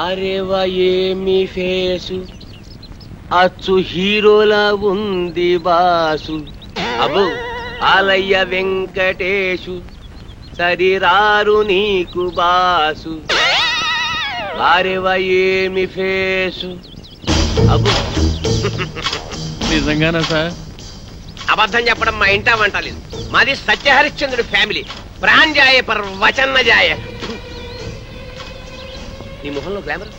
అరేవా ఏమి ఫేసు అచ్చు హీరోలా ఉంది బాసు. అబ్బో ఆలయ్య వెంకటేశు సరిరారు నీకు బాసు. అరేవా ఏమి ఫేసు. అబ్బో నిజంగానా సార్? అబద్ధం చెప్పడం మా ఇంటా వంట లేదు. మాది సత్యహరిశ్చంద్రుడి ఫ్యామిలీ. ప్రాణజాయ పర్ వచన్న జాయ. నీ మొహంలో గ్లామర్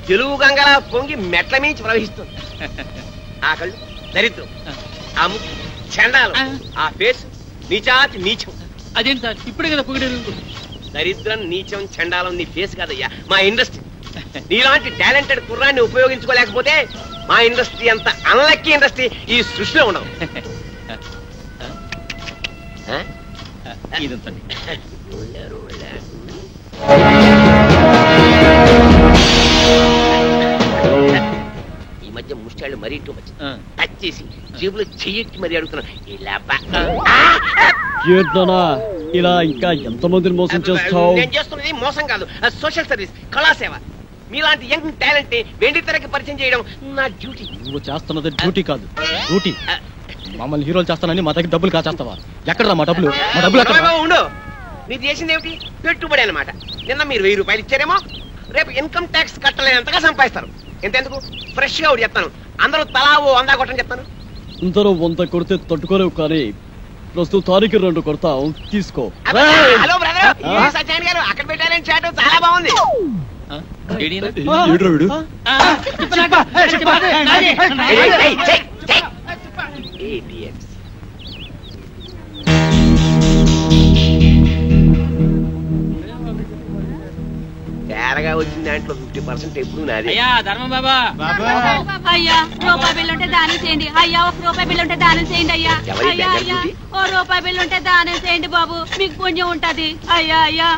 తెలుగు గంగలా పొంగి మెట్ల మించి ప్రవహిస్తుంది. ఆ కళ్ళు దరిద్రం, ఆ ముక్కు చండాలం, ఆ ఫేస్ నీచాతి నీచం. అదేంటి సార్ ఇప్పుడే కదా పొగిడారు? దరిద్రం నీచం చండాలం నీ ఫేస్ కాదయ్యా మా ఇండస్ట్రీ. నీలాంటి టాలెంటెడ్ కుర్రాన్ని ఉపయోగించుకోలేకపోతే మా ఇండస్ట్రీ అంత అన్లక్కీ ఇండస్ట్రీ ఈ సృష్టిలో ఉండవు. ఈ మధ్య ముష్టాళ్ళు మరీ టూ మచ్. టచ్ చేసి జేబులో చెయ్యెట్టి మరీ అడుగుతున్నాను. ఇలా ఇంకా ఎంతమందిని మోసం చేస్తావు? నేను చేస్తున్నది మోసం కాదు, సోషల్ సర్వీస్, కళాసేవ. మీలాంటి యంగ్ టాలెంట్ ని వెండి తెరకి పరిచయం చేయడం నా డ్యూటీ. నువ్వు చేస్తున్నది డ్యూటీ కాదు, డ్యూటీ. మమ్మల్ని హీరోలు చేస్తానని మా దగ్గర డబ్బులు కాచేస్తావా? ఎక్కడరా మా డబ్బులు? మా డబ్బులు ఎక్కడ? ఉండు, మీరు చేసింది ఏమిటి? పెట్టుబడి అనమాట. నిన్న మీరు 1000 రూపాయలు ఇచ్చారేమో, రేపు ఇన్కమ్ ట్యాక్స్ కట్టలేనంతగా సంపాదిస్తారు. ఎంతెందుకు ఫ్రెష్ గా ఒకటి చెప్తాను, అందరూ తలా ఓ 100 కొట్టని చెప్తాను. అందరూ 100 కొడితే తట్టుకోలేవు, కానీ ప్రస్తుతానికి 2 కొడతాం, తీసుకో. హలో బ్రదర్, సత్యాన్ గారు అక్కడ పెట్టారని చాటు చాలా బాగుంది. తేరగా వచ్చిన దాంట్లో 50% ఎప్పుడు నాది. అయ్యా ధర్మం బాబా, అయ్యా రూపాయి బిల్లు ఉంటే దానం చేయండి. అయ్యా 1 రూపాయి బిల్లు ఉంటే దానం చేయండి. అయ్యా అయ్యా అయ్యా 1 రూపాయి బిల్లు ఉంటే దానం చేయండి బాబు, మీకు పుణ్యం ఉంటది. అయ్యా అయ్యా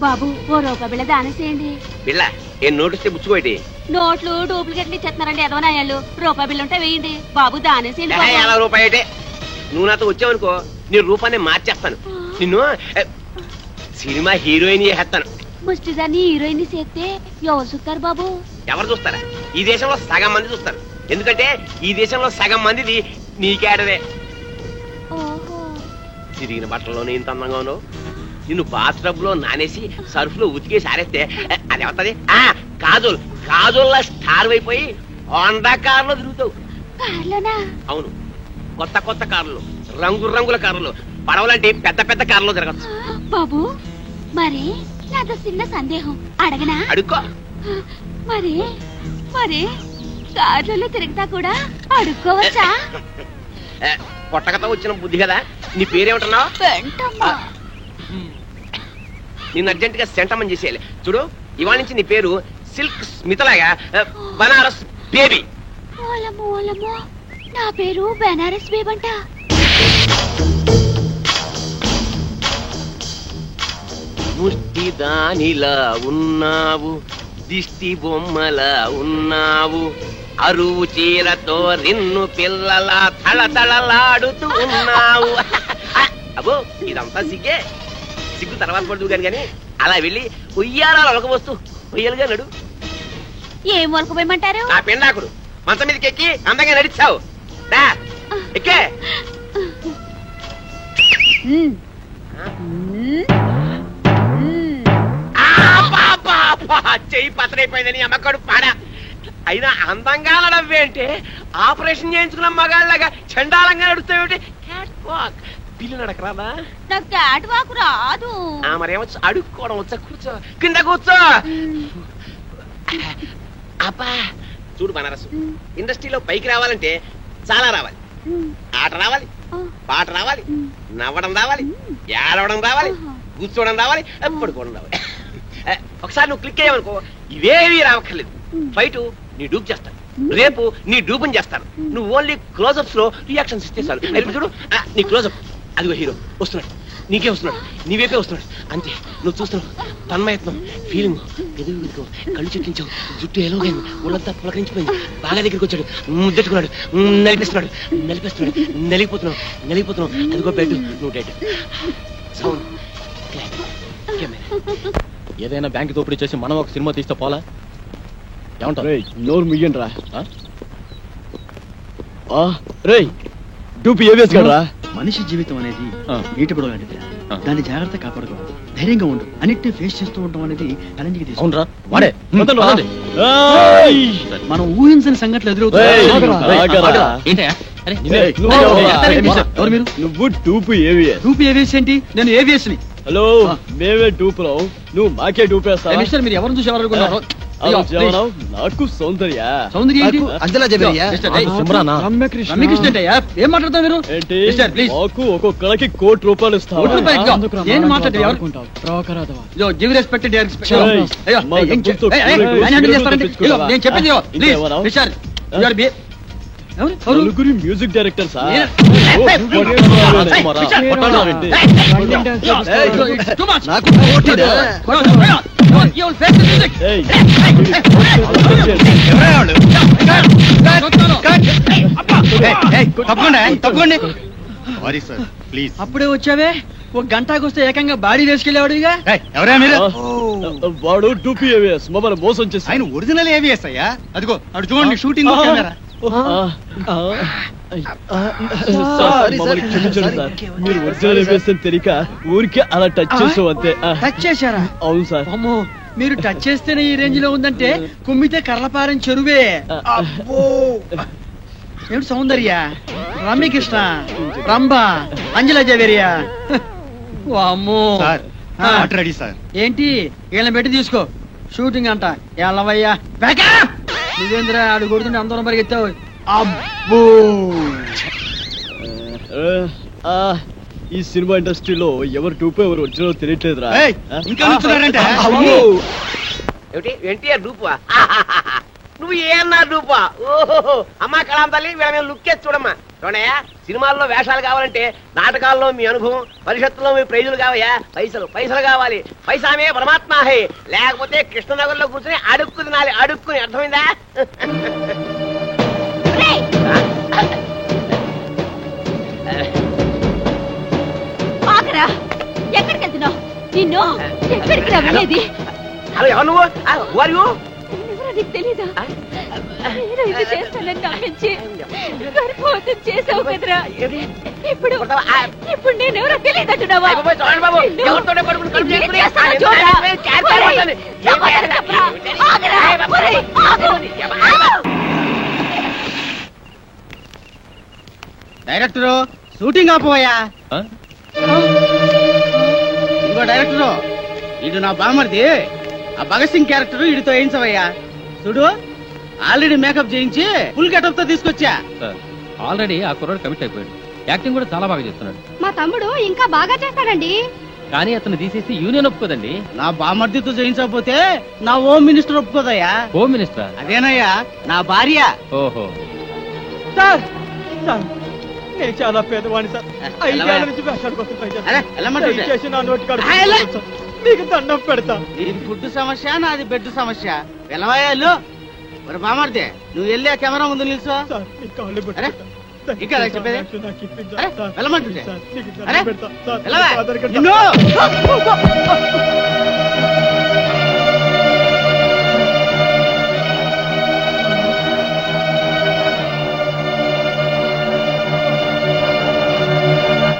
బాబు 1 రూపాయి బిళ్ళ దానం చేయండి. బిళ్ళ ఏం నోటిస్తే బుచ్చుకోటి? నోట్లు డూప్లికేట్లు ఇచ్చేస్తున్నారండి ఎదవనాయాలు. రూపాయి బిల్లు ఉంటే వేయండి బాబు, దానం చేయండి. 50 రూపాయటే. నువ్వు నాతో వచ్చావనుకో నీ రూపాన్ని మార్చేస్తాను. నిన్ను సినిమా హీరోయిన్ చేస్తాను. ముష్టిదాన్ని హీరోయిన్ చేస్తే ఎవరు చూస్తారు బాబు? ఎవరు చూస్తారా? ఈ దేశంలో సగం మంది చూస్తారు. ఎందుకంటే ఈ దేశంలో సగం మందిది నీకేడదే. తిరిగిన బట్టల్లోనే ఇంత అందంగా ఉన్నావు. నిన్ను బాత్రబ్ లో నానేసి సర్ఫ్ లో ఉతికేసి ఆరేస్తే అది అవుతుంది. కాజోల్ కాజోల్లా స్టార్ అయిపోయి హోండా కార్లో తిరుగుతావు. అవును, కొత్త కొత్త కార్లు, రంగు రంగుల కార్లు, పడవలంటే పెద్ద పెద్ద కార్లో తిరగచ్చు. బాబు మరి నాతో చిన్న సందేహం అడగనా? అడుక్కో. మరి మరి కార్లలో తిరుగుతా కూడా అడుక్కోవచ్చా? పొట్టకతో వచ్చిన బుద్ధి కదా. నీ పేరేమిటన్నావు? నిన్ను అర్జెంట్ గా సెంటమని చేసేయాలి. చూడు, ఇవాళ నుంచి నీ పేరు సిల్క్ స్మితలాగా బనారస్ బేబీ. నా పేరు బనారస్ బేబంట. ముష్టి దానిలా ఉన్నావు, దిష్టి బొమ్మలా ఉన్నావు, అరువు చీరతో నిన్ను పిల్లలా తళతళలాడుతూ ఉన్నావు. అబ్బో ఇదంతా సిగ్గే. సిగ్గు తర్వాత పడుతూ కానీ అలా వెళ్ళి ఉయ్యారాలు ఒలకబోస్తూ ఉయ్యాలుగా నడు. ఏం ఒలకపోయమంటారు? నా పెండాకుడు మంచం మీదకి ఎక్కి అందంగా నడిచావు. ఎక్కే చెయ్యి పతనైపోయిందని అమ్మకడు పాడా. అయినా అందంగా నడవ్వేంటే ఆపరేషన్ చేయించుకున్న మగాళ్ళగా చండాలంగా నడుస్తావేంటి? Cat walk. పిల్లి నడకరాదా? నాకు క్యాట్ వాక్ రాదు. మరేమొచ్చు? అడుక్కోవడం వచ్చా? కూర్చో, కింద కూర్చో. అబ్బా చూడు బనారసు, ఇండస్ట్రీలో పైకి రావాలంటే చాలా రావాలి. ఆట రావాలి, పాట రావాలి, నవ్వడం రావాలి, ఏడవడం రావాలి, కూర్చోవడం రావాలి, పడుకోవడం రావాలి. ఒకసారి నువ్వు క్లిక్ అయ్యావనుకో ఇవేవి రావక్కర్లేదు. ఫైట్ నీ డూప్ చేస్తాను, రేపు నీ డూపుని చేస్తాను. నువ్వు ఓన్లీ క్లోజప్స్ లో రియాక్షన్స్ ఇస్తే చాలు. చూడు నీ క్లోజప్, అదిగో హీరో వస్తున్నాడు, నీకే వస్తున్నాడు, నీవేపే వస్తున్నాడు. అంతే, నువ్వు చూస్తున్నావు. తన్మయత్నం, ఫీలింగ్, ఎదుగు, కళ్ళు చెట్టించావు, జుట్టు ఎలాగైంది, ఒళ్ళంతా పులకరించిపోయింది. బాగా దగ్గరికి వచ్చాడు, ముద్దెట్టుకున్నాడు, నలిపిస్తున్నాడు, నలిపేస్తున్నాడు, నలిగిపోతున్నావు. అదిగో బెడ్, నువ్వు డెడ్. సౌండ్, కెమెరా, ఏదైనా బ్యాంక్ దోపిడీ చేసి మనం ఒక సినిమా తీస్తే పోలా ఏమంటారు? నోరు ముయ్యండి రా. రేయ్ డూపి ఏవిఎస్ గడరా. మనిషి జీవితం అనేది నీటి బుడగ లాంటిది. దాన్ని జాగ్రత్త కాపాడుకోవాలి. ధైర్యంగా ఉండు. అన్నిటిని ఫేస్ చేస్తూ ఉండడం అనేది ఛాలెంజ్కి తీసుకుంటా. అవునరా వాడే మనం ఊహించని సంఘటనలు ఎవరు మీరు? నువ్వు డూపి ఏవిఎస్. టూపీ ఏవిఎస్ ఏంటి? నేను ఏవిఎస్ ని. హలో మేమే డూపురావు, నువ్వు మాకే డూపేస్తావు. మిస్టర్ మీరు ఎవరిని చూసి ఎవరు అనుకున్నారు? నాకు సౌందర్య. సౌందర్య ఏంటి? రమ్యకృష్ణ ఏంటయ్యా? ఏం మాట్లాడతావు మీరు? ఏంటి ప్లీజ్ మాకు ఒక్కొక్కడికి ₹1 ఇస్తావు. ఏం మాట్లాడతావు? గివ్ రెస్పెక్ట్ నేను చెప్పింది నలుగురి మ్యూజిక్ డైరెక్టర్ సార్. అప్పుడే వచ్చావే? ఒక గంటకు వస్తే ఏకంగా బాడీ వేసుకెళ్ళేవాడు. ఇక ఎవరా మీరు? వాడు డూపీ ఏవిఎస్ మమ్మల్ని మోసం చేసి. ఆయన ఒరిజినల్ ఏవిఎస్ అయ్యా. అదిగో అటు చూడండి షూటింగ్ కెమెరా. మీరు ఒరిజినల్ ఏవిఎస్ అని తెలియక ఊరికే అలా టచ్ చేసావు అంతే. టచ్ చేశారా? అవును సార్. అమ్మో మీరు టచ్ చేస్తేనే ఈ రేంజ్ లో ఉందంటే కుమ్మితే కర్లపారం చెరువే. ఏమిటి సౌందర్య, రమ్యకృష్ణ, రంభ, అంజలా జవేరియా? అమ్మో రెడీ సార్. ఏంటి వీళ్ళని పెట్టి తీసుకో షూటింగ్ అంట. ఎల్లవయ్యా నువ్వేంద్ర ఆడు కొడుతుంటే అందరం పరిగెత్తావు. అబ్బో ఈ సినిమా ఇండస్ట్రీలో ఎవరు టూపే ఎవరు ఒరిజినల్ తెలియట్లేదురా. ఎన్టీఆర్ డూపా? నువ్వు ఏమన్నా డూపా? ఓహో అమ్మా కళాం తల్లి వీళ్ళ మీద లుక్కేసి చూడమ్మా. చూడయా సినిమాల్లో వేషాలు కావాలంటే నాటకాల్లో మీ అనుభవం, పరిషత్తులో మీ ప్రైజులు కావయా. పైసలు పైసలు కావాలి. పైసామే పరమాత్మ హే. లేకపోతే కృష్ణనగర్లో కూర్చొని అడుక్కు తినాలి. అడుక్కుని అర్థమైందా? ఎక్కడికి వెళ్తున్నావు? నిన్ను ఎక్కడికి రమ్మనేది? హలో ఎవరు నువ్వు? ఎవరు? నీకు తెలీదా? నేను ఇది చేస్తానని నమ్మించి గర్భవతం చేసావు కదరా. ఇప్పుడు నేను ఎవరో తెలియదంటున్నావా? Director shooting ఆపోయా. ఇదిగో డైరెక్టరు, ఇడు నా బామర్ది. ఆ భగత్ సింగ్ క్యారెక్టర్ ఇడితో వేయించవయ్యా. చూడు ఆల్రెడీ మేకప్ చేయించి ఫుల్ గెటప్ తో తీసుకొచ్చా. ఆల్రెడీ ఆ కుర్రాడు కమిట్ అయిపోయాడు. యాక్టింగ్ కూడా చాలా బాగా చేస్తున్నాడు. మా తమ్ముడు ఇంకా బాగా చేస్తాడండి. కానీ అతను తీసేసి యూనియన్ ఒప్పుకోదండి. నా బామర్దితో చేయించకపోతే నా హోమ్ మినిస్టర్ ఒప్పుకోదయ్యా. Home minister? అదేనయ్యా నా భార్య. ఓహో సార్ నేను చాలా పేదవాణి సార్. 5 ఏళ్ల నుంచి వేషాలు కోసం మీకు దండం పెడతా. ఇది ఫుడ్ సమస్య, నాది బెడ్ సమస్య. వెళ్ళవయ్యాలు మరి బామర్దే నువ్వు వెళ్ళి ఆ కెమెరా ముందు నిల్చో. ఇక్కడ చెప్పేది వెళ్ళమంటుంటే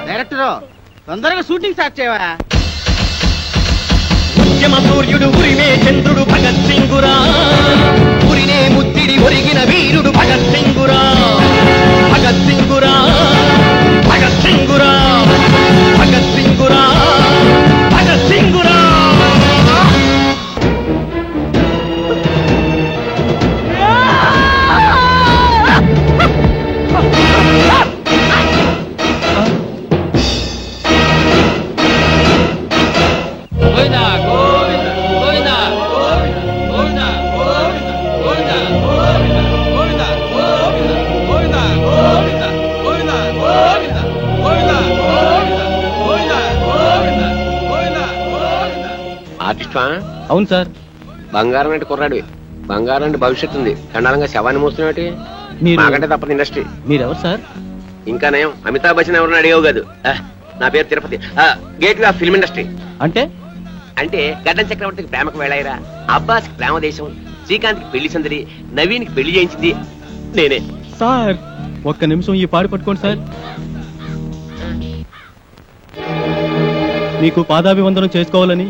డైరెక్టరు తొందరగా షూటింగ్ స్టార్ట్ చేయవా. సూర్యుడు ఉరిమే చంద్రుడు భగత్ సింగురా. ఉరినే ముత్తిడి ఒరిగిన వీరుడు భగత్ సింగురా. భగత్ సింగురా, భగత్ సింగురా, భగత్ సింగురా, భగత్ సింగురా. అవును సార్. బంగారం అంటే కుర్రాడు. బంగారం అంటే భవిష్యత్తు ఉంది. చండాలంగా శవాన్ని మోస్తున్నాడు. మాకంటే తప్పదు ఇండస్ట్రీ. మీరెవరు సార్? ఇంకా నయం అమితాబ్ బచ్చన్ ఎవరన్నా అడిగావు కాదు. నా పేరు Tirupati. Gate way of film industry. అంటే అంటే గడ్డం చక్రవర్తికి ప్రేమకు వేళాయిరా, అబ్బాస్ కి ప్రేమ దేశం, శ్రీకాంత్ కి పెళ్లి సందడి, నవీన్ కి పెళ్లి చేయించింది నేనే. సార్ ఒక్క నిమిషం ఈ పాడి పట్టుకోండి సార్. మీకు పాదాభివందనం చేసుకోవాలని.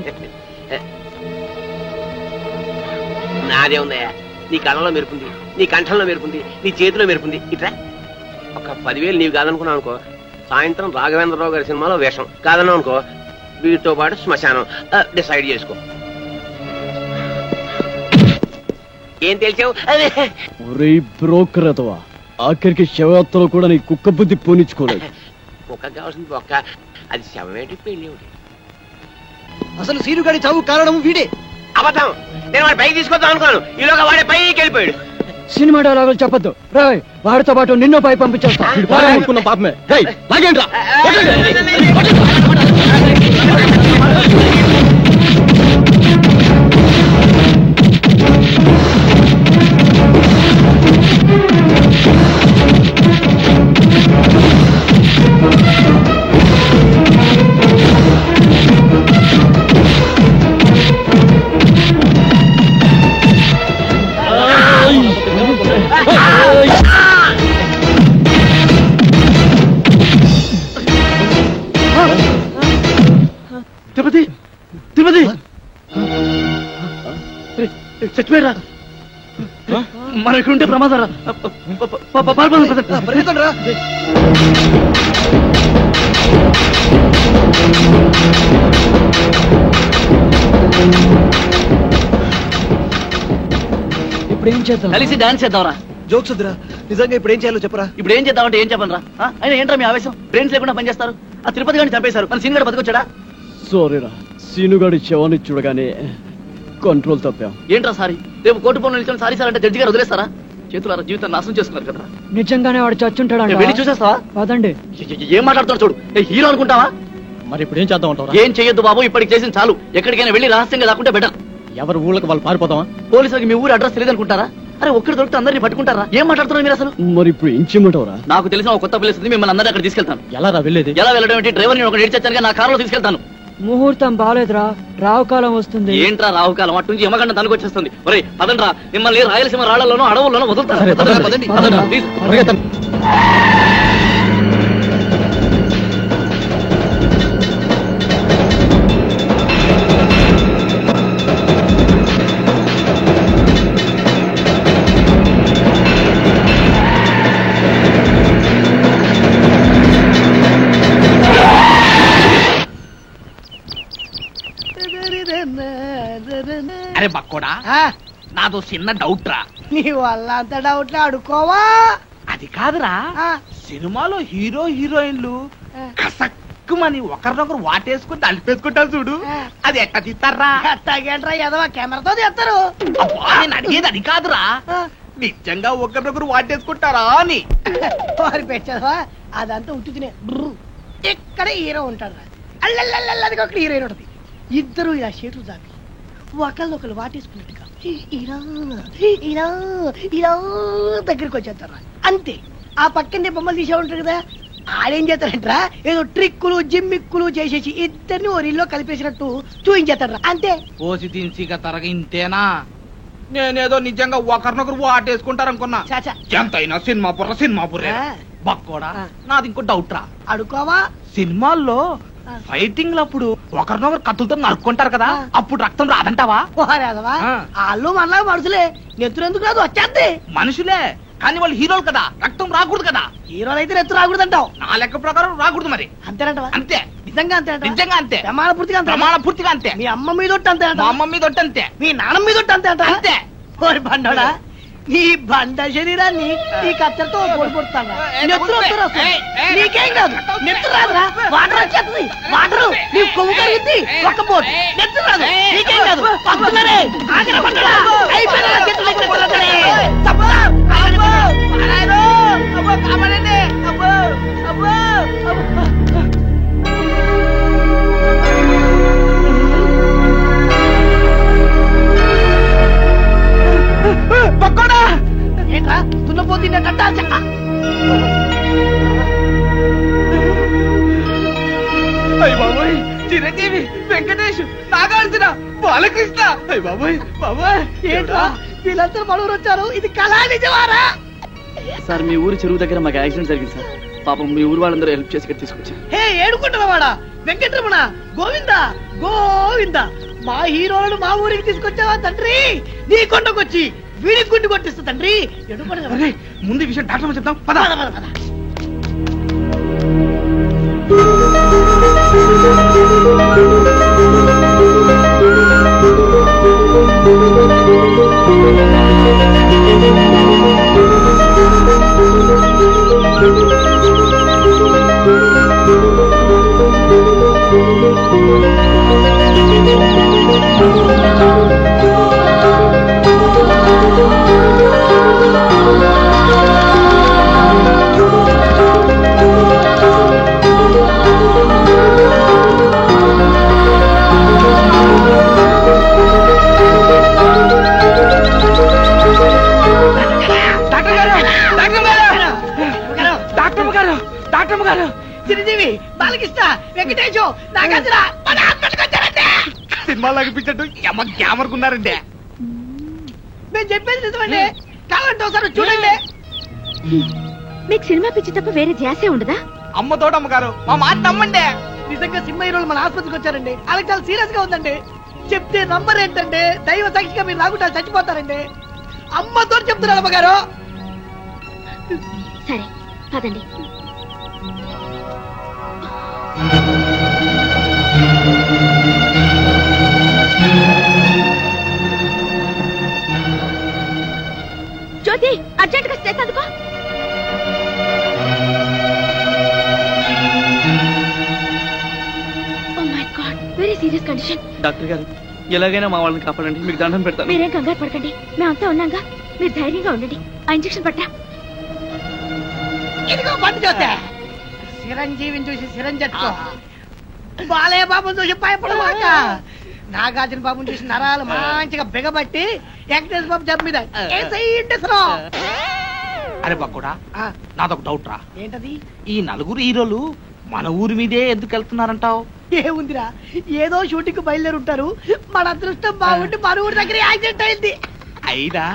నాదే ఉందయ్యా, నీ కళ్ళలో మెరుపుంది, నీ కంఠంలో మెరుపుంది, నీ చేతిలో మెరుపుంది. ఇట్లా ఒక 10,000 నీవు కాదనుకున్నావు అనుకో, సాయంత్రం రాఘవేంద్రరావు గారి సినిమాలో వేషం, కాదన్నావు అనుకో వీటితో పాటు శ్మశానం. డిసైడ్ చేసుకో. ఏం తెలిసావు? ఒరే బ్రోకర్ అతవా, ఆఖరికి శవయాత్రలో కూడా నీ కుక్క బుద్ధి పోనిచ్చుకోలేదు. కుక్క కావాల్సింది ఒక్క, అది శవమేంటి పెళ్లి ఒకటి. అసలు సీనుగాడి చావు కారణం వీడే. అబద్ధం. నేను వాడి పైకి తీసుకొద్దాం అనుకున్నాను, ఈలోగా వాడే పైకి వెళ్ళిపోయాడు. సినిమా డైలాగులు చెప్పొద్దు రాయ్, వాడితో పాటు నిన్నో పై పంపించేస్తా. పాపమే లాగేంట్రా. తిరుపతి తిరుపతి చచ్చిపోయారా? మనం ఇక్కడ ఉంటే ప్రమాదం రా. ఇప్పుడు ఏం చేద్దాం? కలిసి డాన్స్ చేద్దాంరా. జోక్స్ వద్దురా, నిజంగా ఇప్పుడు ఏం చేయాలో చెప్పరా. ఇప్పుడు ఏం చేద్దామంటే ఏం చెప్పను రా. అయినా ఏంట్రా మీ ఆవేశం? బ్రెయిన్స్ లేకుండా పనిచేస్తారు. ఆ తిరుపతి గారిని చంపేశారు, మన సీన్ గడ బతికొచ్చాడా? సారీరా, సీనుగాడి శవాన్ని చూడగానే కంట్రోల్ తప్పాం. ఏంట్రా సారీ? రేపు కోర్టు పనులు నిల్చొని సారీ సార్ అంటే జడ్జి గారు వదిలేస్తారా? చేతులారా జీవితాన్ని నాశనం చేసుకున్నారు కదా. నిజంగానే వాడు చచ్చుంటాడు. వెళ్ళి చూసేస్తావా? పదండి. ఏం మాట్లాడుతాడు చూడు. హీరో అనుకుంటావా? మరి ఇప్పుడు ఏం చేద్దాం అంటారా? ఏం చెయ్యొద్దు బాబు, ఇప్పటికి చేసిన చాలు. ఎక్కడికైనా వెళ్ళి రహస్యంగా దాక్కుంటే బెటర్. ఎవరు ఊళ్ళకి వాళ్ళు పారిపోతామా? పోలీసులకి మీ ఊరు అడ్రస్ తెలియదు అనుకుంటారా? అరే ఒక్కడి దొరికితే అందరినీ పట్టుకుంటారా? ఏం మాట్లాడుతున్నారు మీరు అసలు? మరి ఇప్పుడు ఏం చేయమంటావురా? నాకు తెలిసిన ఒక కొత్త ప్లేస్ ఉంది, మిమ్మల్ని అందరినీ అక్కడ తీసుకెళ్తాను. ఎలా రా వెళ్ళేది? ఎలా వెళ్ళడం ఏంటి? డ్రైవర్ నేను ఒక నేర్చాను, నా కారులో తీసుకెళ్తాను. ముహూర్తం బాలేదురా, రావుకాలం వస్తుంది. ఏంట్రా రావుకాలం? అటు నుంచి యమగండ తనకు వచ్చేస్తుంది. ఒరే పదండ్రా, మిమ్మల్ని రాయలసీమ రాళ్లలోనూ అడవుల్లోనూ వదులుతాను. పదండి. అరే బక్కోడా, నాదో చిన్న డౌట్ రా. నీ వల్ల అంత డౌట్ అడుకోవా? అది కాదురా, సినిమాలో హీరో హీరోయిన్లు కసక్కుమని ఒకరినొకరు వాటేసుకుని తలిపేసుకుంటారు చూడు, అది ఎట్లా తీస్తారా? అట్టాగేంట్రా ఎదవా, కెమెరాతో తీస్తారు. నేను అడిగేది అది కాదురా, నిజంగా ఒకరినొకరు వాటేసుకుంటారా అని. వారి పెట్టవా, అదంతా ఉట్టినే. ఇక్కడ హీరో ఉంటాడు, అల్లల్లల్లది ఒక హీరోయిన్ ఉంటుంది. ఇద్దరు ఇలా చేతులు దాపి ఒకళ్ళొకరు వాటేసుకున్నట్టుగా ఇలా ఇలా ఇలా దగ్గరికి వచ్చేస్తారా అంతే. ఆ పక్కనే బొమ్మలు తీసే ఉంటారు కదా, ఆడేం చేస్తారంటరా ఏదో ట్రిక్కులు జిమ్మిక్కులు చేసేసి ఇద్దరిని ఓ రీల్లో కలిపేసినట్టు చూయించేస్తారా అంతే. పోసి తీసిగా తరగ ఇంతేనా? నేనేదో నిజంగా ఒకరినొకరు వాటేసుకుంటారనుకున్నా. ఎంతైనా సినిమా బుర్రే. బక్కోడా, నాది ఇంకో డౌట్ రా. అడుకోవా? సినిమాల్లో ఫైటింగ్ అప్పుడు ఒకరినొకరు కత్తులతో నరుక్కుంటారు కదా, అప్పుడు రక్తం రాదంటావా? వాళ్ళు మనలా మనుషులే, నెత్తురు ఎందుకు రాదు? వచ్చేద్ది. మనుషులే కానీ వాళ్ళు హీరోలు కదా, రక్తం రాకూడదు కదా. హీరోలు అయితే నెత్తు రాకూడదు అంటావు? నా లెక్క ప్రకారం రాకూడదు. మరి అంతేనంటవా? అంతే. నిజంగా అంతే? నిజంగా అంతే. ప్రమాణ పూర్తిగా అంతే. మీ అమ్మ మీద అంతే, మా అమ్మ మీద అంతే, మీ నాన్న మీద అంతే అంతే. ఓరి బండోడా, నీ బండ శరీరాన్ని ఈ కత్తెరతో పొడిపోతాను. నీకేం కాదు, నెత్తు రాదురా, వాటర్ వచ్చేస్తుంది. వాటర్ నీ కొవ్వు కరిగింది, ఒక్క పోటు నెత్తు రాదు, నీకేం కాదు. పంపుతున్నారే ఆగిన పంటలా అయిపోయిన చెట్లు దగ్గర కొడతారే. తప్పదా? కాపాడండి. అబ్బో అబ్బో పక్కోడా, ఏంట్రా తున్నపోతుండే కట్టాల్సి. అయ్య బాబోయ్, చిరంజీవి చిరంజీవి, వెంకటేష్, నాగార్జున, బాలకృష్ణ. బాబాయ్ బాబాయ్ ఏంట్రా వీళ్ళందరూ మనూరు వచ్చారు, ఇది కళా నిజమారా? సార్ మీ ఊరి చెరువు దగ్గర మాకు యాక్సిడెంట్ జరిగింది సార్. పాపం మీ ఊరు వాళ్ళందరూ హెల్ప్ చేసి ఇక్కడ తీసుకొచ్చారు. హే ఏడుకుంటున్నవాడా వెంకటరమణ, గోవిందా గోవిందా, మా హీరోలను మా ఊరికి తీసుకొచ్చావా తండ్రి? నీ కొండకొచ్చి వీడి గుండు కొట్టిస్తా తండ్రి. ముందు ఈ విషయం డాక్టర్ చెప్తాం. పద పద పద. చిరంజీవి, బాలకృష్ణ, వెంకటేశ్, నాగార్జున మన హాస్పిటల్కి వచ్చారంటే సినిమాలాగా పిచ్చట్టు గ్యామర్కున్నారంటే. మేము చెప్పేది నిజమండి, కావాలంటే ఒకసారి చూడండి. మీకు సినిమా పిచ్చి తప్ప వేరే ధ్యాసే ఉండదా? అమ్మ తోటమ్మగారు మా మాట నమ్మండి. నిజంగా సినిమా హీరోలు మన ఆసుపత్రికి వచ్చారండి. వాళ్ళకి చాలా సీరియస్ గా ఉందండి. చెప్తే నంబర్ ఏంటంటే దైవ సాక్షిగా మీరు రాకుండా చచ్చిపోతారండి. అమ్మతో చెప్తున్నారు అమ్మగారు. సరే పదండి. జ్యోతి, అర్జెంట్ గా స్టేట్ అందుకో. Oh my god, very serious condition. Doctor గారు ఎలాగైనా మా వాళ్ళని కాపాడండి, మీకు దండం పెడతాను. మీరేం కంగారు పడకండి, మేమంతా ఉన్నాగా. మీరు ధైర్యంగా ఉండండి. ఆ ఇంజెక్షన్ పట్టా. ఇదిగో బండి చూస్తే చిరంజీవిని చూసి చిరంజట్టుకో, బాలయ్య బాబుని చూసి భయపడమాక, నాగార్జున బాబుని చూసి నరాలు మంచిగా బిగబట్టి వెంకటేశ్వర బాబు జబ్బు మీద అరే బక్కుడా, నాదొక డౌట్ రా. ఏంటది? ఈ నలుగురు హీరోలు మన ఊరి మీదే ఎందుకు వెళ్తున్నారంటావు? ఏముందిరా, ఏదో షూటింగ్ బయలుదేరి ఉంటారు. మన అదృష్టం బాగుండి మన ఊరి దగ్గర యాక్సిడెంట్ అయింది. అయినా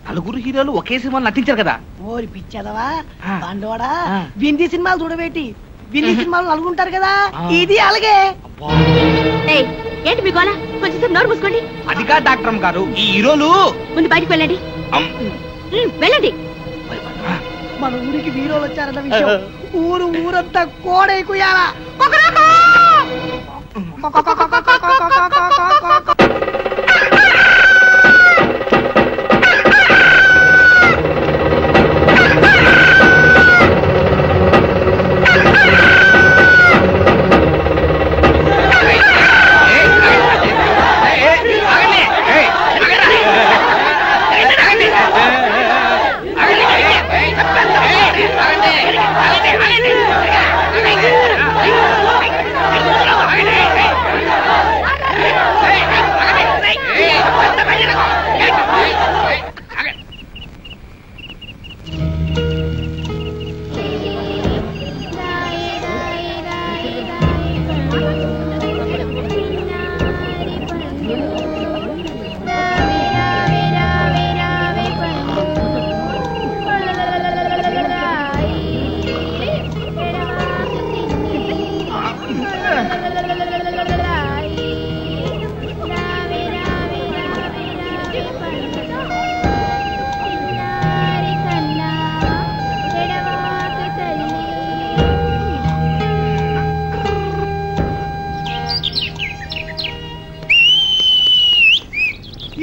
నలుగురు హీరోలు ఒకే సినిమాలు నటించారు కదా. ఓరి పిచ్చదవా బండోడా, వింది సినిమాలు చూడబెట్టి వింది సినిమాలు నలుగుంటారు కదా, ఇది అలాగే. ఏంటి మీ గోళ? కొంచెం నోరు మూసుకోండి. అదిగా డాక్టర్ గారు, ఈ హీరోలు ముందు బయటికి వెళ్ళండి. వెళ్ళండి. మన ఊరికి హీరోలు వచ్చారన్న విషయం ఊరంతా కోడైకుయాలా.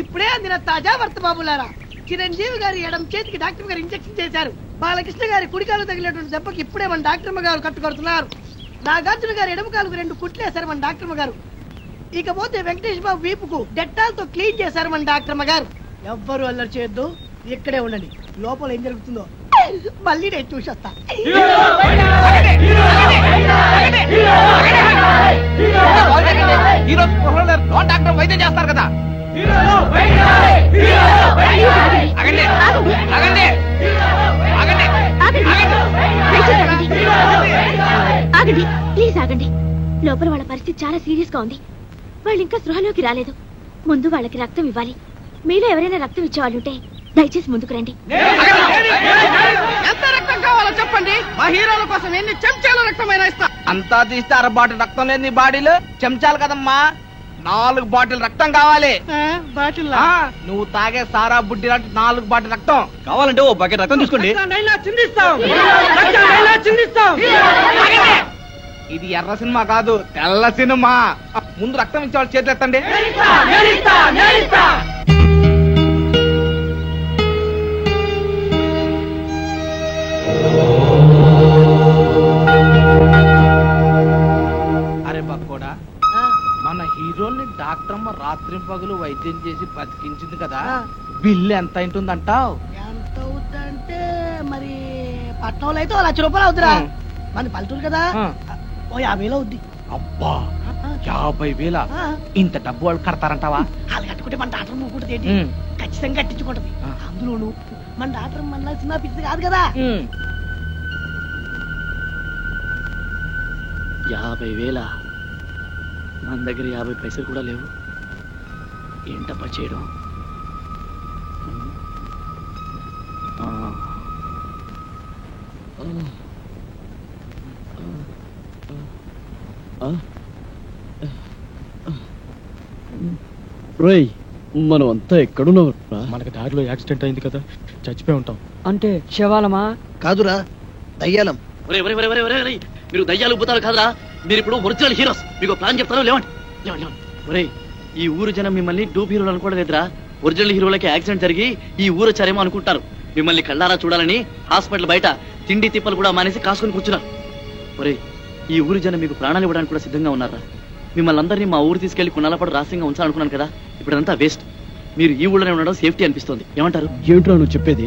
ఇప్పుడే అందిన తాజా వార్త బాబులారా, చిరంజీవి గారి ఎడం చేతికి డాక్టర్ గారు ఇంజెక్షన్ చేశారు. బాలకృష్ణ గారి కుడికాలు తగిలినటువంటి దెబ్బకి ఇప్పుడే మన డాక్టర్ గారు కట్టుకొడుతున్నారు. నాగార్జున గారి ఎడమ కాలుకు 2 కుట్లేశారు మన డాక్టర్ గారు. ఇకపోతే వెంకటేష్ బాబు వీపుకు డెట్టాల్తో క్లీన్ చేశారు మన డాక్టర్ గారు. ఎవ్వరు అల్లరి చేయొద్దు, ఇక్కడే ఉండండి. లోపల ఏం జరుగుతుందో మళ్ళీ నేను చూసొస్తా. డాక్టర్ వైద్యం చేస్తారు కదా. ఆగండి ప్లీజ్, ఆగండి. లోపల వాళ్ళ పరిస్థితి చాలా సీరియస్ గా ఉంది. వాళ్ళు ఇంకా స్పృహలోకి రాలేదు. ముందు వాళ్ళకి రక్తం ఇవ్వాలి. మీలో ఎవరైనా రక్తం ఇచ్చేవాళ్ళుంటే దయచేసి ముందుకు రండి. ఎంత రక్తం కావాలో చెప్పండి, మా హీరోల కోసం ఎన్ని చెంచాల రక్తమైనా ఇస్తా. అంతా తీస్తే 1/2 బాటిల్ రక్తం లేదు నీ బాడీలో. చెంచాలు కదమ్మా, 4 బాటిల్ రక్తం కావాలి. బాటిల్ నువ్వు తాగే సారా బుడ్డి లాంటి 4 బాటిల్ రక్తం కావాలంటే ఓ బకెట్ రక్తం తీసుకోండి. ఇది ఎర్ర సినిమా కాదు, తెల్ల సినిమా. ముందు రక్తం ఇచ్చే వాళ్ళు చేతులు ఎత్తండి. అరే బక్కోడా, మన హీరోని డాక్టర్ అమ్మ రాత్రి పగలు వైద్యం చేసి బతికించింది కదా, బిల్లు ఎంత అయింటుందంటావు? ఎంత అవుద్దంటే మరి పట్నంలో అయితే 1,00,000 రూపాయలు అవుతురా. మన పల్లెటూరు కదా, ఓ 50,000 అవుద్ది. అబ్బా 50,000? ఇంత డబ్బు వాళ్ళు కడతారంటావా? వాళ్ళు కట్టుకుంటే మన డాక్టర్ మూకుంటుంది ఏంటి, ఖచ్చితంగా కట్టించుకుంటది. అందులోను మన డాక్టర్ మన సినిమా పిచ్చి కాదు కదా. 50,000? మన దగ్గర 50 పైసలు కూడా లేవు. ఏంటప్పా చేయడం? రేయ్, మనం అంతా ఎక్కడున్నాం? మనకి దారిలో యాక్సిడెంట్ అయింది కదా, చచ్చిపోయి ఉంటాం. అంటే శవాలమా? కాదురా, దయ్యాలం. మీరు దయ్యాలు భూతాలు కాదురా, మీరు ఇప్పుడు ఒరిజినల్ హీరోస్. మీకు ప్లాన్ చెప్తాను, లేవండి. ఒరే, ఈ ఊరు జనం మిమ్మల్ని డూప్ హీరోలు అనుకోవడం లేదురా. ఒరిజినల్ హీరోలకి యాక్సిడెంట్ జరిగి ఈ ఊరు వచ్చారేమో అనుకుంటారు. మిమ్మల్ని కళ్ళారా చూడాలని హాస్పిటల్ బయట తిండి తిప్పలు కూడా మానేసి కాసుకొని కూర్చున్నారు. ఒరే, ఈ ఊరు జనం మీకు ప్రాణాలు ఇవ్వడానికి కూడా సిద్ధంగా ఉన్నారా? మిమ్మల్ని అందరినీ మా ఊరు తీసుకెళ్లి కొన్నాళ్ళ పాటు రహస్యంగా ఉంచాలనుకున్నాను కదా, ఇప్పుడు అంతా వేస్ట్. మీరు ఈ ఊళ్ళోనే ఉండడం సేఫ్టీ అనిపిస్తుంది. ఏమంటారు? ఏమిట్రా నువ్వు చెప్పేది?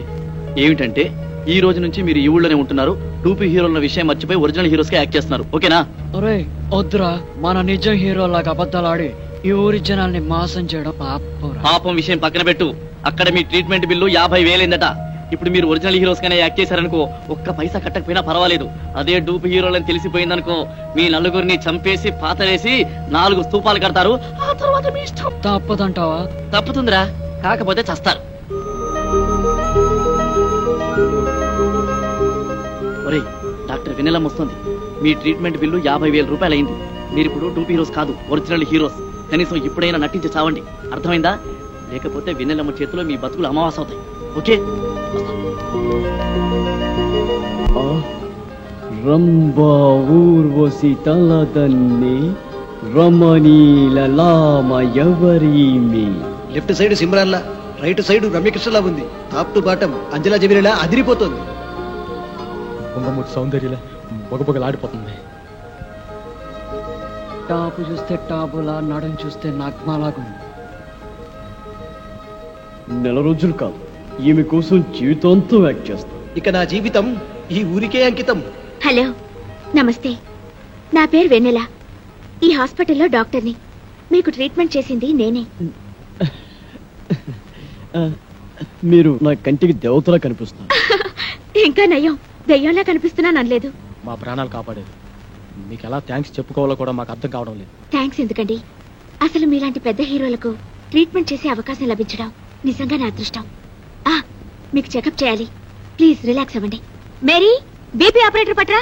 ఏమిటంటే ఈ రోజు నుంచి మీరు ఈ ఊళ్ళోనే ఉంటున్నారు. టూపీ హీరోల విషయం మర్చిపోయి ఒరిజినల్ హీరోస్ గా యాక్ట్ చేస్తున్నారు. ఓకేనా? ఒరే వద్దురా, మన నిజం హీరో లాగా అబద్ధాలు ఆడి ఈ ఊరి జనాల్ని మోసం చేయడం పాపం విషయం పక్కన పెట్టు. అక్కడ మీ ట్రీట్మెంట్ బిల్లు 50,000 అయిందట. ఇప్పుడు మీరు ఒరిజినల్ హీరోస్ గానే యాక్ట్ చేశారనుకో, ఒక్క పైసా కట్టకపోయినా పర్వాలేదు. అదే డూప్ హీరోలని తెలిసిపోయిందనుకో, మీ నలుగురిని చంపేసి పాతలేసి 4 స్తూపాలు కడతారు. ఆ తర్వాత మీ ఇష్టం. తప్పదంటావా? తప్పుతుందిరా, కాకపోతే చస్తారు. ఒరే, డాక్టర్ వెన్నెలమ్మ వస్తుంది. మీ ట్రీట్మెంట్ బిల్లు 50,000 రూపాయలు అయింది. మీరు ఇప్పుడు డూప్ హీరోస్ కాదు, ఒరిజినల్ హీరోస్. కనీసం ఇప్పుడైనా నటించి చావండి, అర్థమైందా? లేకపోతే వెన్నెలమ్మ చేతిలో మీ బతుకులు అమావాస అవుతాయి. ఓకే? రంభా ఊర్వశి తలదన్ని రమణీల లామ ఎవరీమి. లెఫ్ట్ సైడ్ సిమ్రాన్లా, రైట్ సైడ్ రమ్యకృష్ణలా ఉంది. టాప్ టు బాటం అంజలా జమీలా అదిరిపోతుంది. పొంగమూర్తి సౌందర్యలా బొగబొగలాడిపోతుంది. టాపు చూస్తే టాపులా, నడుం చూస్తే నగ్మాలాగుంది. నెల రోజులు కాదు, ఈమె కోసం జీవితాంతం యాక్ట్ చేస్తాం. ఇక నా జీవితం ఈ ఊరికే అంకితం. హలో, నమస్తే. నా పేరు వెన్నెల. ఈ హాస్పిటల్లో డాక్టర్ని. మీకు ట్రీట్మెంట్ చేసింది నేనే. మీరు నా కంటికి దేవతలా కనిపిస్తున్నారు. ఇంకా నయ్యం, దయ్యంలా కనిపిస్తున్నాను అనలేదు. మా ప్రాణాలు కాపాడేది. మీకు ఎలా థ్యాంక్స్ చెప్పుకోవాలో కూడా మాకు అర్థం కావడం లేదు. థ్యాంక్స్ ఎందుకండి? అసలు మీలాంటి పెద్ద హీరోలకు ట్రీట్మెంట్ చేసే అవకాశం లభించడం నిజంగా నా అదృష్టం. మీకు చెకప్ చేయాలి. ప్లీజ్ రిలాక్స్ అవ్వండి. మేరీ, బీపీ ఆపరేటర్ పట్రా.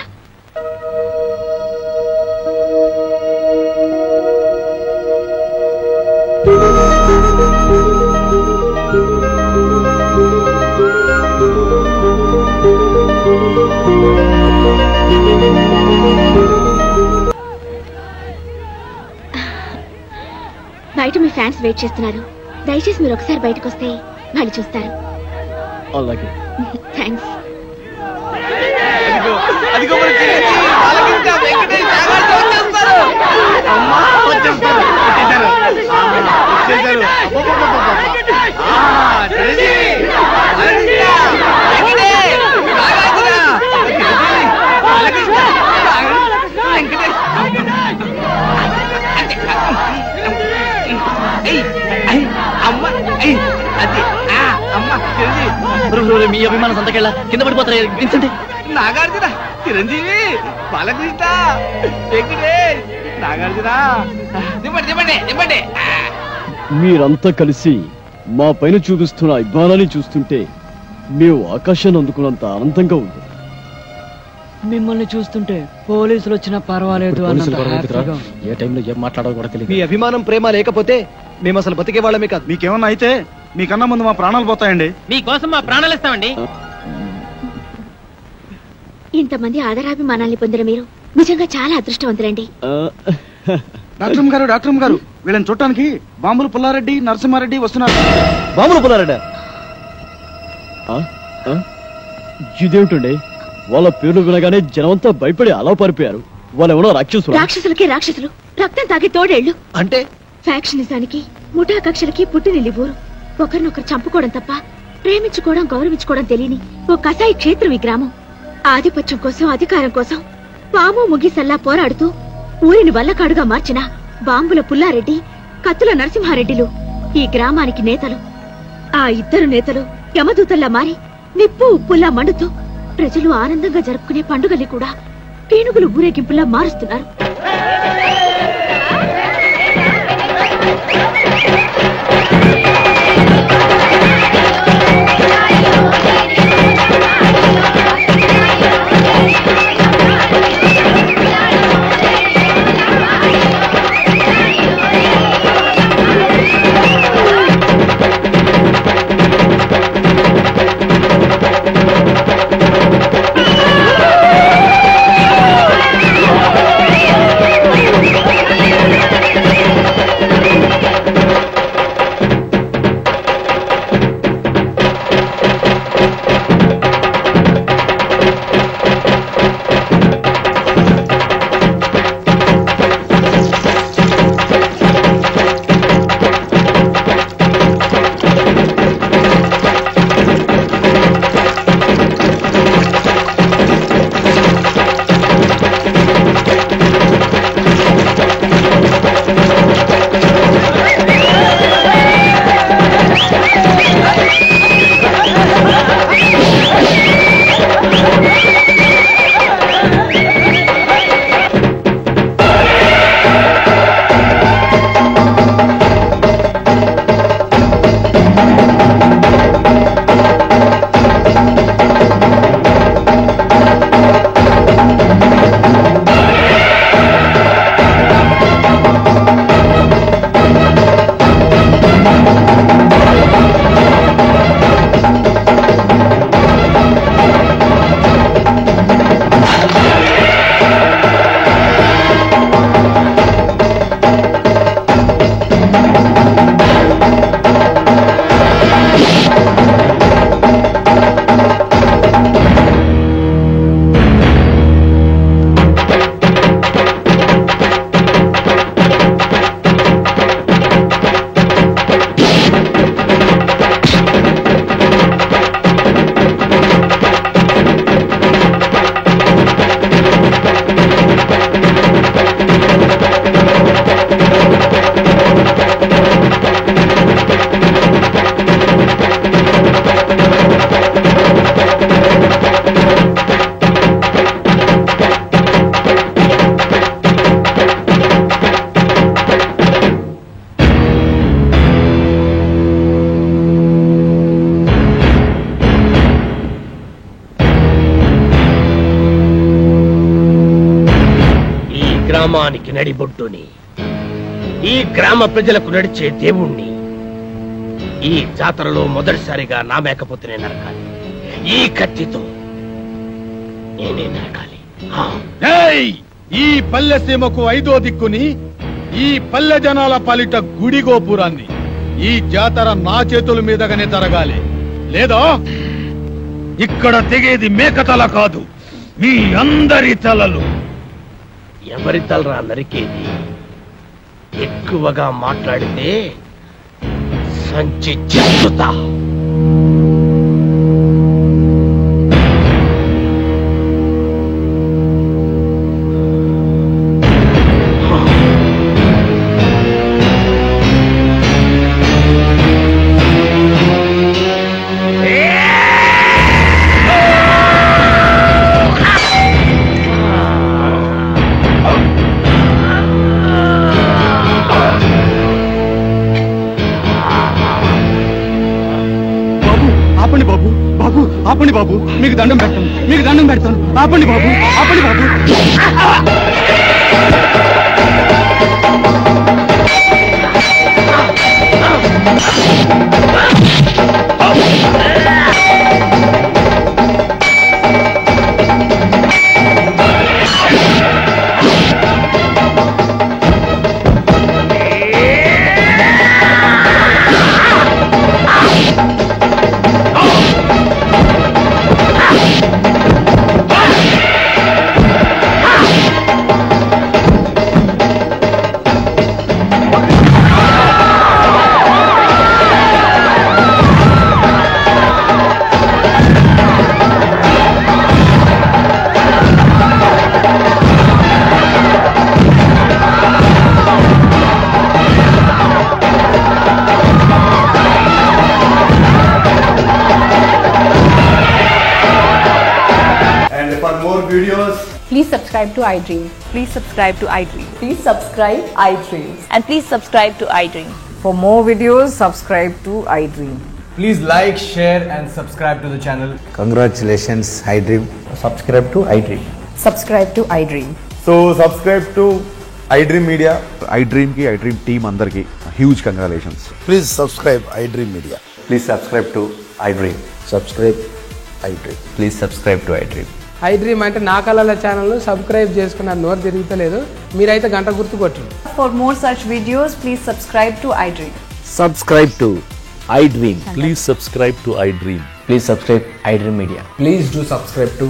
బయట మీ ఫ్యాన్స్ వెయిట్ చేస్తున్నారు. దయచేసి మీరు ఒకసారి బయటకు వస్తే వాళ్ళు చూస్తారు. అలాగే. థ్యాంక్స్. మీ అభిమానం సంతకెళ్ళ కింద పడిపోతారు. విన్సెంట్, నాగార్జున, చిరంజీవి, బాలకృష్ణ, వెంకటేష్, నాగార్జున దింపండి దింపండి దింపండి. మీరంతా కలిసి మా పైన చూపిస్తున్న అభిమానాన్ని చూస్తుంటే మేము ఆకాశాన్ని అందుకున్నంత ఆనందంగా ఉంది. మిమ్మల్ని చూస్తుంటే పోలీసులు వచ్చినా పర్వాలేదు పోలీసులు గొడవ అన్నంత ఎందుకురా? హ్యాపీగా ఉంది. ఏ టైంలో ఏం మాట్లాడాలో కూడా తెలియదు. మీ అభిమానం ప్రేమ లేకపోతే మేము అసలు బతికే వాళ్ళమే కాదు. మీకేమన్నా అయితే మీకన్నా ముందు మా ప్రాణాలు పోతాయండి. మీకోసం మా ప్రాణాలు ఇస్తామండి. ఇంతమంది ఆదరాభిమానాల్ని పొందిన మీరు నిజంగా చాలా అదృష్టవంతులండి. డాక్టర్ గారు వీళ్ళని చూడటానికి బాంబులు పుల్లారెడ్డి నరసింహారెడ్డి వస్తున్నారు. బాంబులు పుల్లారెడ్డి ఇదేమిటండి? వాళ్ళ పేర్లు వినగానే జనమంతా భయపడి అలా పారిపోయారు. వాళ్ళెవరో రాక్షసులు. రాక్షసులకి రాక్షసులు, రక్తం తాగే తోడేళ్లు. అంటే ఫ్యాక్షనిజానికి ముఠా కక్షలకి పుట్టినిల్లి ఊరు. ఒకరినొకరు చంపుకోవడం తప్ప ప్రేమించుకోవడం గౌరవించుకోవడం తెలియని ఓ కసాయి క్షేత్రం ఈ గ్రామం. ఆధిపత్యం కోసం అధికారం కోసం పాము ముగిసల్లా పోరాడుతూ ఊరిని వల్లకాడుగా మార్చిన బాంబుల పుల్లారెడ్డి, కత్తుల నరసింహారెడ్డిలు ఈ గ్రామానికి నేతలు. ఆ ఇద్దరు నేతలు యమదూతల్లా మారి నిప్పు ఉప్పుల్లా మండుతూ ప్రజలు ఆనందంగా జరుపుకునే పండుగల్ని కూడా పీనుగులు ఊరేగింపులా మారుస్తున్నారు. గ్రామానికి నడిబొడ్డుని, ఈ గ్రామ ప్రజలకు నడిచే దేవుణ్ణి ఈ జాతరలో మొదటిసారిగా నా మేకపోతేనే నరకాలి. ఈ కత్తితో నేనే నరకాలి. ఈ పల్లె సీమకు 5వ దిక్కుని, ఈ పల్లె జనాల పాలిట గుడి గోపురాన్ని ఈ జాతర నా చేతుల మీదగానే జరగాలి. లేదా ఇక్కడ తెగేది మేకతల కాదు, మీ అందరి తలలు. ఎవరి తలరా నరికేది? ఎక్కువగా మాట్లాడితే సంచి చెత్తుతా. ఆపండి బాబు, మీకు దండం పెడతాను, మీకు దండం పెడతాను. ఆపండి బాబు, ఆపండి బాబు. Please subscribe to iDream. Please subscribe to iDream. Please subscribe iDream. And please subscribe to iDream. For more videos, subscribe to iDream. Please like, share and subscribe to the channel. Congratulations, iDream. Subscribe to iDream. Subscribe to iDream. So subscribe to iDream Media. iDream ki iDream team andarki huge congratulations. Please subscribe iDream Media. Please subscribe to iDream. Subscribe iDream. Please subscribe to iDream. iDream అంటే నా కళల ఛానల్ను subscribe చేసుకున్న నోరు తిరుగుతలేదు, మీరైతే గంట గుర్తు కొట్టండి. For more such videos, please subscribe to iDream. Subscribe to iDream. Please subscribe to iDream. Please subscribe iDream Media. Please do subscribe to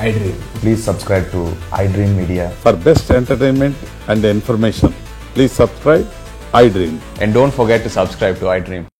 iDream. Please subscribe to iDream Media. For best entertainment and information, please subscribe iDream. And don't forget to subscribe to iDream.